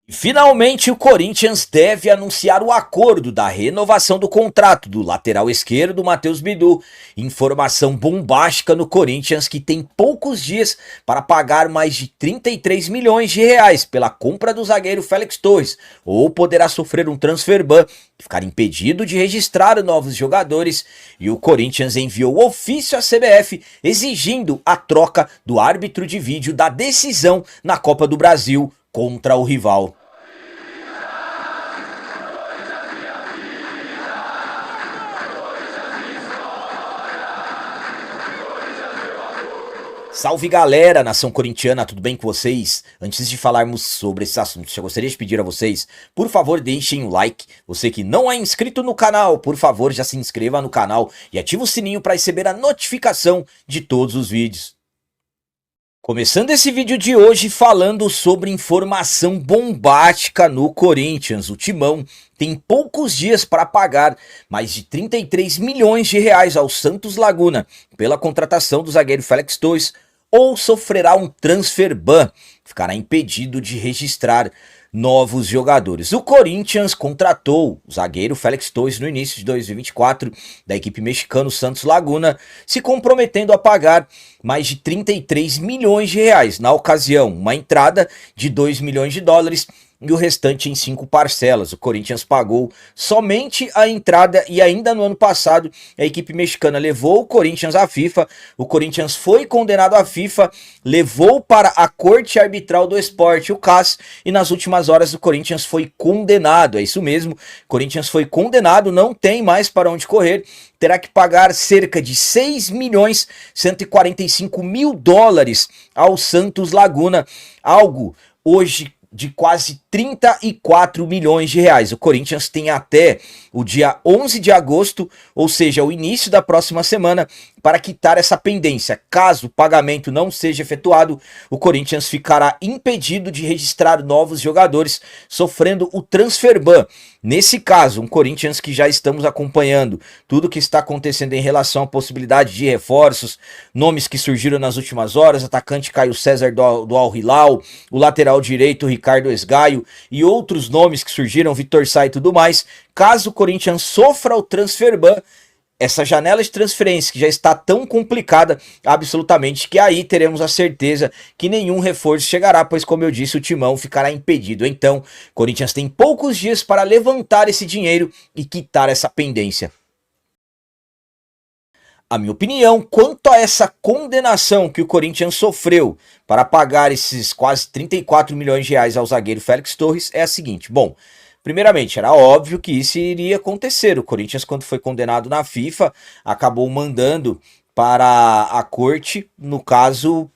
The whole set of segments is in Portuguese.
Finalmente, o Corinthians deve anunciar o acordo da renovação do contrato do lateral esquerdo Matheus Bidu. Informação bombástica no Corinthians, que tem poucos dias para pagar mais de 33 milhões de reais pela compra do zagueiro Félix Torres, ou poderá sofrer um transfer ban e ficar impedido de registrar novos jogadores. E o Corinthians enviou ofício à CBF exigindo a troca do árbitro de vídeo da decisão na Copa do Brasil contra o rival. Salve galera, nação corintiana, tudo bem com vocês? Antes de falarmos sobre esses assuntos, eu gostaria de pedir a vocês, por favor deixem o like. Você que não é inscrito no canal, por favor já se inscreva no canal e ative o sininho para receber a notificação de todos os vídeos. Começando esse vídeo de hoje falando sobre informação bombástica no Corinthians. O Timão tem poucos dias para pagar mais de 33 milhões de reais ao Santos Laguna pela contratação do zagueiro Félix Torres, ou sofrerá um transfer ban, ficará impedido de registrar novos jogadores. O Corinthians contratou o zagueiro Félix Torres no início de 2024 da equipe mexicana Santos Laguna, se comprometendo a pagar mais de 33 milhões de reais. Na ocasião, uma entrada de 2 milhões de dólares e o restante em 5 parcelas. O Corinthians pagou somente a entrada e ainda no ano passado a equipe mexicana levou o Corinthians à FIFA. O Corinthians foi condenado à FIFA, levou para a Corte Arbitral do Esporte, o CAS, e nas últimas horas o Corinthians foi condenado. É isso mesmo, o Corinthians foi condenado, não tem mais para onde correr. Terá que pagar cerca de 6 milhões 145 mil dólares ao Santos Laguna, algo hoje de quase 34 milhões de reais. O Corinthians tem até o dia 11 de agosto, ou seja, o início da próxima semana, para quitar essa pendência. Caso o pagamento não seja efetuado, o Corinthians ficará impedido de registrar novos jogadores, sofrendo o transfer ban. Nesse caso, um Corinthians que já estamos acompanhando tudo o que está acontecendo em relação à possibilidade de reforços, nomes que surgiram nas últimas horas, atacante Caio César do Al Hilal, o lateral direito Ricardo Esgaio e outros nomes que surgiram, Vitor Sá e tudo mais. Caso o Corinthians sofra o transfer ban, essa janela de transferência que já está tão complicada, absolutamente, que aí teremos a certeza que nenhum reforço chegará, pois como eu disse, o Timão ficará impedido. Então, Corinthians tem poucos dias para levantar esse dinheiro e quitar essa pendência. A minha opinião quanto a essa condenação que o Corinthians sofreu para pagar esses quase 34 milhões de reais ao zagueiro Félix Torres é a seguinte. Bom, primeiramente, era óbvio que isso iria acontecer. O Corinthians, quando foi condenado na FIFA, acabou mandando para a corte, no caso,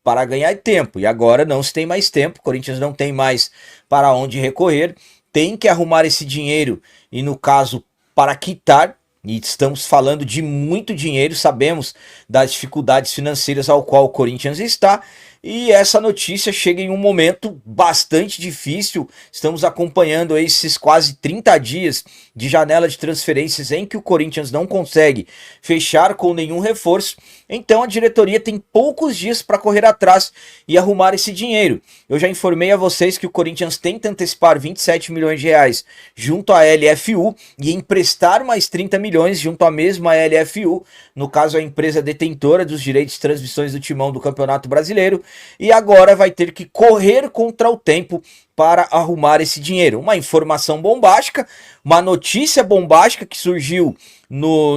para ganhar tempo. E agora não se tem mais tempo, o Corinthians não tem mais para onde recorrer, tem que arrumar esse dinheiro e, no caso, para quitar. E estamos falando de muito dinheiro, sabemos das dificuldades financeiras ao qual o Corinthians está. E essa notícia chega em um momento bastante difícil. Estamos acompanhando esses quase 30 dias de janela de transferências em que o Corinthians não consegue fechar com nenhum reforço. Então a diretoria tem poucos dias para correr atrás e arrumar esse dinheiro. Eu já informei a vocês que o Corinthians tenta antecipar 27 milhões de reais junto à LFU e emprestar mais 30 milhões junto à mesma LFU, no caso a empresa detentora dos direitos de transmissões do Timão do Campeonato Brasileiro. E agora vai ter que correr contra o tempo para arrumar esse dinheiro. Uma informação bombástica, uma notícia bombástica que surgiu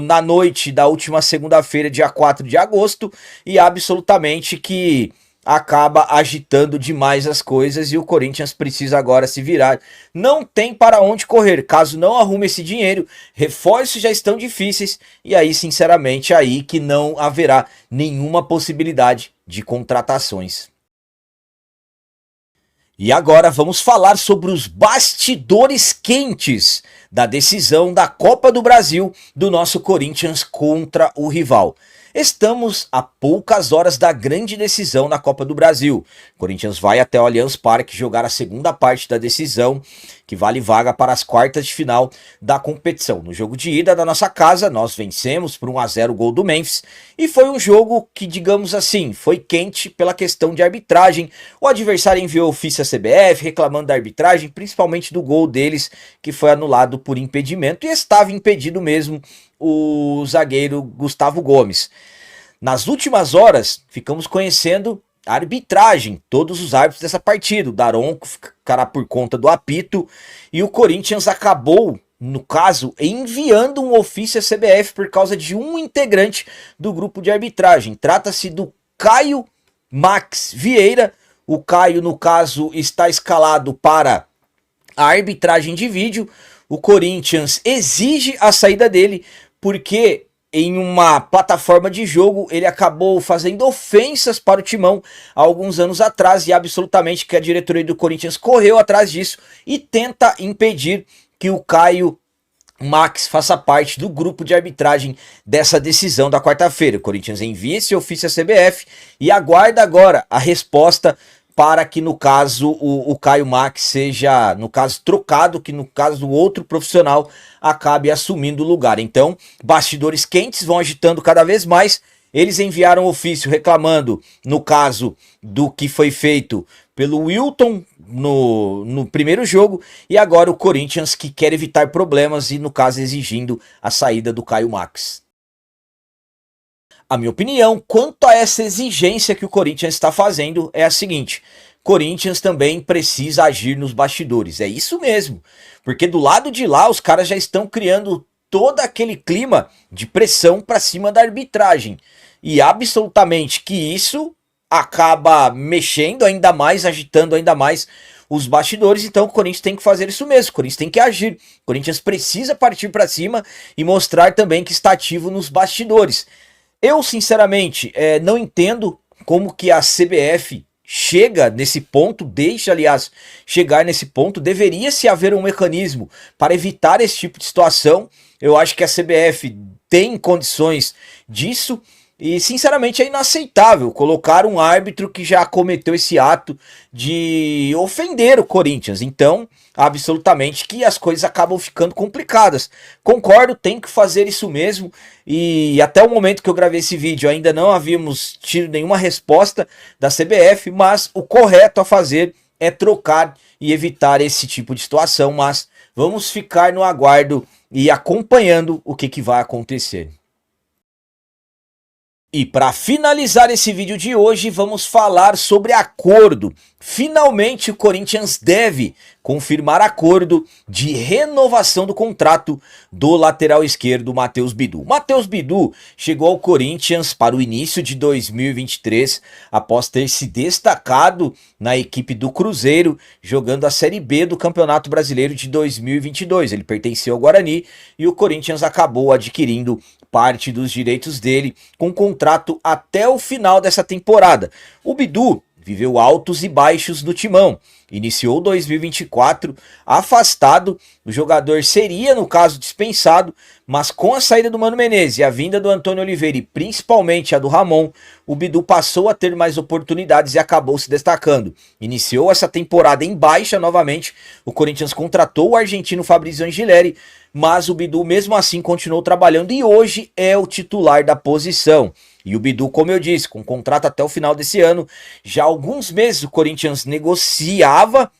na noite da última segunda-feira, dia 4 de agosto, e absolutamente que acaba agitando demais as coisas e o Corinthians precisa agora se virar. Não tem para onde correr, caso não arrume esse dinheiro, reforços já estão difíceis e aí sinceramente aí que não haverá nenhuma possibilidade de contratações. E agora vamos falar sobre os bastidores quentes da decisão da Copa do Brasil do nosso Corinthians contra o rival. Estamos a poucas horas da grande decisão na Copa do Brasil. O Corinthians vai até o Allianz Parque jogar a segunda parte da decisão, que vale vaga para as quartas de final da competição. No jogo de ida da nossa casa, nós vencemos por 1-0 o gol do Memphis, e foi um jogo que, digamos assim, foi quente pela questão de arbitragem. O adversário enviou ofício à CBF reclamando da arbitragem, principalmente do gol deles, que foi anulado por impedimento, e estava impedido mesmo o zagueiro Gustavo Gomes. Nas últimas horas, ficamos conhecendo a arbitragem, todos os árbitros dessa partida. O Daronco ficará por conta do apito, e o Corinthians acabou, no caso, enviando um ofício à CBF por causa de um integrante do grupo de arbitragem. Trata-se do Caio Max Vieira. O Caio, no caso, está escalado para a arbitragem de vídeo. O Corinthians exige a saída dele porque em uma plataforma de jogo ele acabou fazendo ofensas para o Timão há alguns anos atrás, e absolutamente que a diretoria do Corinthians correu atrás disso e tenta impedir que o Caio Max faça parte do grupo de arbitragem dessa decisão da quarta-feira. O Corinthians envia esse ofício à CBF e aguarda agora a resposta para que, no caso, o Caio Max seja, no caso, trocado, que no caso o outro profissional acabe assumindo o lugar. Então, bastidores quentes vão agitando cada vez mais. Eles enviaram ofício reclamando, no caso, do que foi feito pelo Wilton no primeiro jogo, e agora o Corinthians que quer evitar problemas e, no caso, exigindo a saída do Caio Max. A minha opinião quanto a essa exigência que o Corinthians está fazendo é a seguinte: Corinthians também precisa agir nos bastidores. É isso mesmo, porque do lado de lá os caras já estão criando todo aquele clima de pressão para cima da arbitragem, e absolutamente que isso acaba mexendo ainda mais, agitando ainda mais os bastidores. Então o Corinthians tem que fazer isso mesmo, o Corinthians tem que agir, o Corinthians precisa partir para cima e mostrar também que está ativo nos bastidores. Eu, sinceramente, não entendo como que a CBF chega nesse ponto, deixa, aliás, chegar nesse ponto. Deveria-se haver um mecanismo para evitar esse tipo de situação. Eu acho que a CBF tem condições disso e, sinceramente, é inaceitável colocar um árbitro que já cometeu esse ato de ofender o Corinthians. Então, absolutamente que as coisas acabam ficando complicadas. Concordo, tem que fazer isso mesmo, e até o momento que eu gravei esse vídeo ainda não havíamos tido nenhuma resposta da CBF, mas o correto a fazer é trocar e evitar esse tipo de situação. Mas vamos ficar no aguardo e acompanhando o que vai acontecer. E para finalizar esse vídeo de hoje, vamos falar sobre acordo. Finalmente o Corinthians deve confirmar acordo de renovação do contrato do lateral esquerdo Matheus Bidu. Matheus Bidu chegou ao Corinthians para o início de 2023, após ter se destacado na equipe do Cruzeiro, jogando a Série B do Campeonato Brasileiro de 2022. Ele pertenceu ao Guarani e o Corinthians acabou adquirindo parte dos direitos dele com contrato até o final dessa temporada. O Bidu viveu altos e baixos no Timão. Iniciou 2024 afastado, o jogador seria, no caso, dispensado, mas com a saída do Mano Menezes e a vinda do Antônio Oliveira e principalmente a do Ramon, o Bidu passou a ter mais oportunidades e acabou se destacando. Iniciou essa temporada em baixa novamente, o Corinthians contratou o argentino Fabrício Angileri, mas o Bidu mesmo assim continuou trabalhando e hoje é o titular da posição. E o Bidu, como eu disse, com contrato até o final desse ano, já há alguns meses o Corinthians negociava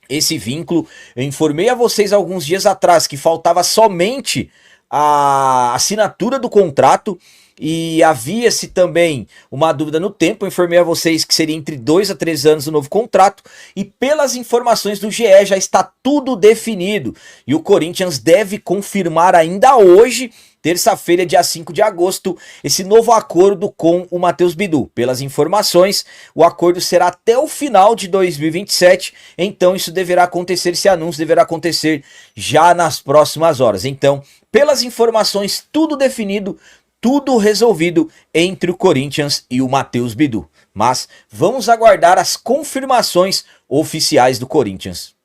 esse vínculo. Eu informei a vocês alguns dias atrás que faltava somente a assinatura do contrato e havia-se também uma dúvida no tempo. Eu informei a vocês que seria entre 2 a 3 anos o novo contrato, e pelas informações do GE já está tudo definido e o Corinthians deve confirmar ainda hoje, terça-feira, dia 5 de agosto, esse novo acordo com o Matheus Bidu. Pelas informações, o acordo será até o final de 2027, então isso deverá acontecer, esse anúncio deverá acontecer já nas próximas horas. Então, pelas informações, tudo definido, tudo resolvido entre o Corinthians e o Matheus Bidu. Mas vamos aguardar as confirmações oficiais do Corinthians.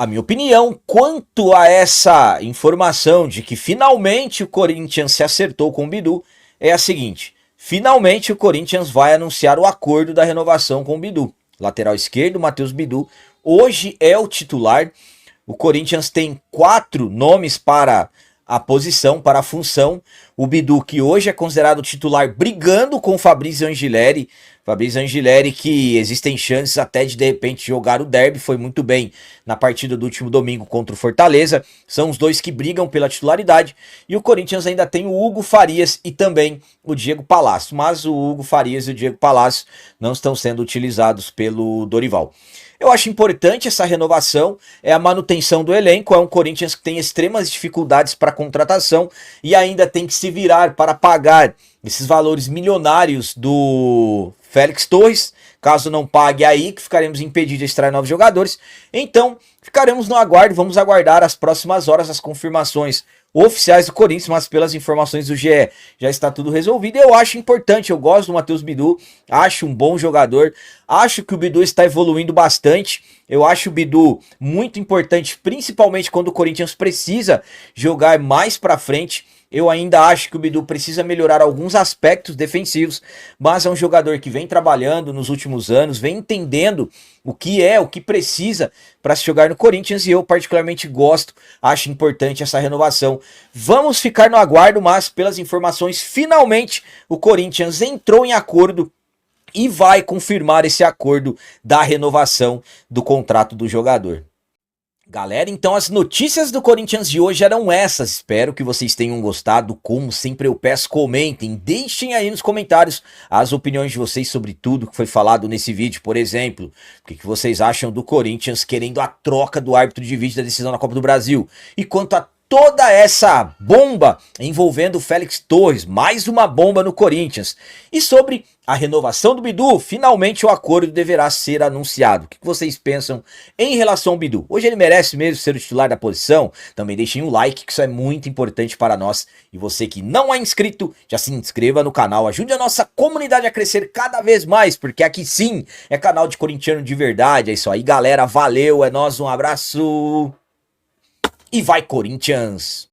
A minha opinião quanto a essa informação de que finalmente o Corinthians se acertou com o Bidu é a seguinte: finalmente o Corinthians vai anunciar o acordo da renovação com o Bidu. Lateral esquerdo, Matheus Bidu, hoje é o titular. O Corinthians tem 4 nomes para a posição, para a função. O Bidu, que hoje é considerado titular, brigando com o Fabrício Angileri. Fabrício Angileri, que existem chances até de repente jogar o derby, foi muito bem na partida do último domingo contra o Fortaleza. São os dois que brigam pela titularidade. E o Corinthians ainda tem o Hugo Farias e também o Diego Palacio. Mas o Hugo Farias e o Diego Palacio não estão sendo utilizados pelo Dorival. Eu acho importante essa renovação, é a manutenção do elenco, é um Corinthians que tem extremas dificuldades para contratação e ainda tem que se virar para pagar esses valores milionários do Félix Torres. Caso não pague aí, que ficaremos impedidos de extrair novos jogadores. Então, ficaremos no aguardo, vamos aguardar as próximas horas as confirmações oficiais do Corinthians, mas pelas informações do GE já está tudo resolvido. Eu acho importante, eu gosto do Matheus Bidu, acho um bom jogador, acho que o Bidu está evoluindo bastante. Eu acho o Bidu muito importante, principalmente quando o Corinthians precisa jogar mais para frente. Eu ainda acho que o Bidu precisa melhorar alguns aspectos defensivos, mas é um jogador que vem trabalhando nos últimos anos, vem entendendo o que precisa para se jogar no Corinthians, e eu particularmente gosto, acho importante essa renovação. Vamos ficar no aguardo, mas pelas informações, finalmente o Corinthians entrou em acordo e vai confirmar esse acordo da renovação do contrato do jogador. Galera, então as notícias do Corinthians de hoje eram essas. Espero que vocês tenham gostado. Como sempre eu peço, comentem, deixem aí nos comentários as opiniões de vocês sobre tudo que foi falado nesse vídeo. Por exemplo, o que vocês acham do Corinthians querendo a troca do árbitro de vídeo da decisão na Copa do Brasil? E quanto a toda essa bomba envolvendo o Félix Torres, mais uma bomba no Corinthians. E sobre a renovação do Bidu, finalmente o acordo deverá ser anunciado. O que vocês pensam em relação ao Bidu? Hoje ele merece mesmo ser o titular da posição? Também deixem um like, que isso é muito importante para nós. E você que não é inscrito, já se inscreva no canal, ajude a nossa comunidade a crescer cada vez mais, porque aqui sim é canal de corintiano de verdade. É isso aí, galera, valeu, é nóis, um abraço. E vai, Corinthians!